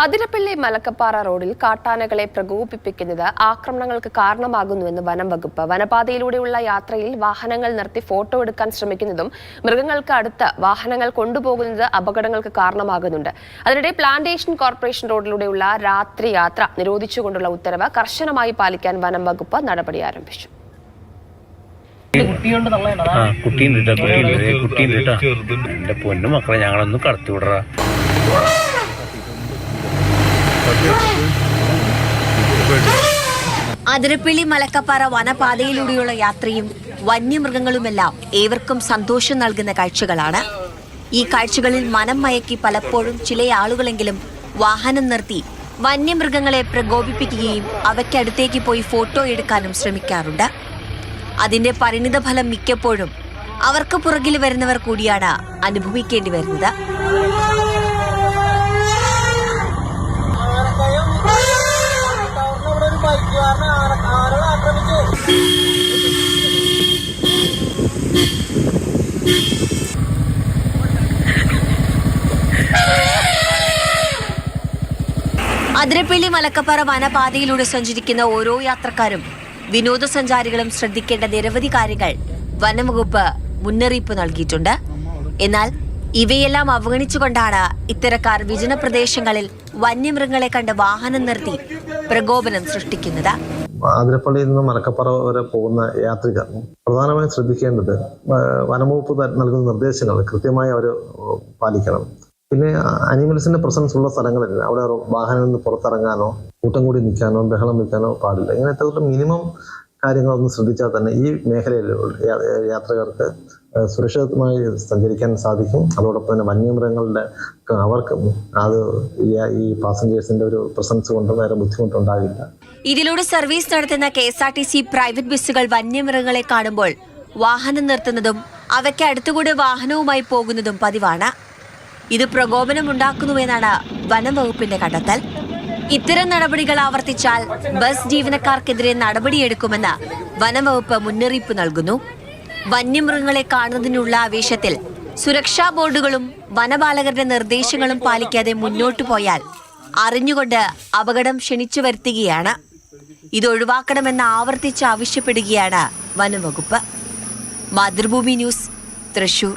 അതിരപ്പള്ളി മലക്കപ്പാറ റോഡിൽ കാട്ടാനകളെ പ്രകോപിപ്പിക്കുന്നത് ആക്രമണങ്ങൾക്ക് കാരണമാകുന്നുവെന്ന് വനം വകുപ്പ്. വനപാതയിലൂടെയുള്ള യാത്രയിൽ വാഹനങ്ങൾ നിർത്തി ഫോട്ടോ എടുക്കാൻ ശ്രമിക്കുന്നതും മൃഗങ്ങൾക്ക് അടുത്ത് വാഹനങ്ങൾ കൊണ്ടുപോകുന്നത് അപകടങ്ങൾക്ക് കാരണമാകുന്നുണ്ട്. അതിനിടെ പ്ലാന്റേഷൻ കോർപ്പറേഷൻ റോഡിലൂടെയുള്ള രാത്രി യാത്ര നിരോധിച്ചുകൊണ്ടുള്ള ഉത്തരവ് കർശനമായി പാലിക്കാൻ വനം വകുപ്പ് നടപടി ആരംഭിച്ചു. എന്റെ പൊന്നു മക്കളെ ഞങ്ങളൊന്നും കടത്തിവിടറ. അതിരപ്പള്ളി മലക്കപ്പാറ വനപാതയിലൂടെയുള്ള യാത്രയും വന്യമൃഗങ്ങളുമെല്ലാം ഏവർക്കും സന്തോഷം നൽകുന്ന കാഴ്ചകളാണ്. ഈ കാഴ്ചകളിൽ മനം മയക്കി പലപ്പോഴും ചില ആളുകളെങ്കിലും വാഹനം നിർത്തി വന്യമൃഗങ്ങളെ പ്രകോപിപ്പിക്കുകയും അവയ്ക്കടുത്തേക്ക് പോയി ഫോട്ടോ എടുക്കാനും ശ്രമിക്കാറുണ്ട്. അതിന്റെ പരിണിതഫലം മിക്കപ്പോഴും അവർക്ക് പുറകിൽ വരുന്നവർ കൂടിയാണ് അനുഭവിക്കേണ്ടി വരുന്നത്. അതിരപ്പള്ളി മലക്കപ്പാറ വനപാതയിലൂടെ സഞ്ചരിക്കുന്ന ഓരോ യാത്രക്കാരും വിനോദസഞ്ചാരികളും ശ്രദ്ധിക്കേണ്ട നിരവധി കാര്യങ്ങൾ വനംവകുപ്പ് മുന്നറിയിപ്പ് നൽകിയിട്ടുണ്ട്. എന്നാൽ ഇവയെല്ലാം അവഗണിച്ചുകൊണ്ടാണ് ഇത്തരക്കാർ വിജന പ്രദേശങ്ങളിൽ വന്യമൃഗങ്ങളെ കണ്ട് വാഹനം നിർത്തി പ്രകോപനം സൃഷ്ടിക്കുന്നത്. അതിരപ്പള്ളിയിൽ നിന്ന് മലക്കപ്പാറ വരെ പോകുന്ന യാത്രികർ പ്രധാനമായും ശ്രദ്ധിക്കേണ്ടത് വനംവകുപ്പ് നൽകുന്ന നിർദ്ദേശങ്ങൾ കൃത്യമായി അവർ പാലിക്കണം. പിന്നെ അനിമൽസിന്റെ പ്രസൻസ് ഉള്ള സ്ഥലങ്ങളിൽ അവിടെ വാഹനങ്ങളിൽ നിന്ന് പുറത്തിറങ്ങാനോ കൂട്ടം കൂടി നിൽക്കാനോ ബഹളം വയ്ക്കാനോ പാടില്ല. ഇങ്ങനത്തെ മിനിമം കാര്യങ്ങളൊന്നും ശ്രദ്ധിച്ചാൽ തന്നെ ഈ മേഖലയിൽ യാത്രക്കാർക്ക് സുരക്ഷിതമായി സഞ്ചരിക്കാൻ സാധിക്കും. അതോടൊപ്പം തന്നെ വന്യമൃഗങ്ങളുടെ അവർക്കും അത് ഈ പാസഞ്ചേഴ്സിന്റെ ഒരു പ്രസൻസ് കൊണ്ട് വേറെ ബുദ്ധിമുട്ടുണ്ടാകില്ല. ഇതിലൂടെ സർവീസ് നടത്തുന്ന KSRTC പ്രൈവറ്റ് ബസ്സുകൾ വന്യമൃഗങ്ങളെ കാണുമ്പോൾ വാഹനം നിർത്തുന്നതും അവയ്ക്ക് അടുത്തുകൂടെ വാഹനവുമായി പോകുന്നതും പതിവാണ്. ഇത് പ്രകോപനമുണ്ടാക്കുന്നുവെന്നാണ് വനം വകുപ്പിന്റെ കണ്ടെത്തൽ. ഇത്തരം നടപടികൾ ആവർത്തിച്ചാൽ ബസ് ജീവനക്കാർക്കെതിരെ നടപടിയെടുക്കുമെന്ന് വനം വകുപ്പ് മുന്നറിയിപ്പ് നൽകുന്നു. വന്യമൃഗങ്ങളെ കാണുന്നതിനുള്ള ആവേശത്തിൽ സുരക്ഷാ ബോർഡുകളും വനപാലകരുടെ നിർദ്ദേശങ്ങളും പാലിക്കാതെ മുന്നോട്ടു പോയാൽ അറിഞ്ഞുകൊണ്ട് അപകടം ക്ഷണിച്ചു വരുത്തുകയാണ്. ഇതൊഴിവാക്കണമെന്ന് ആവർത്തിച്ച് ആവശ്യപ്പെടുകയാണ് വനം വകുപ്പ്. മാതൃഭൂമി ന്യൂസ്, തൃശൂർ.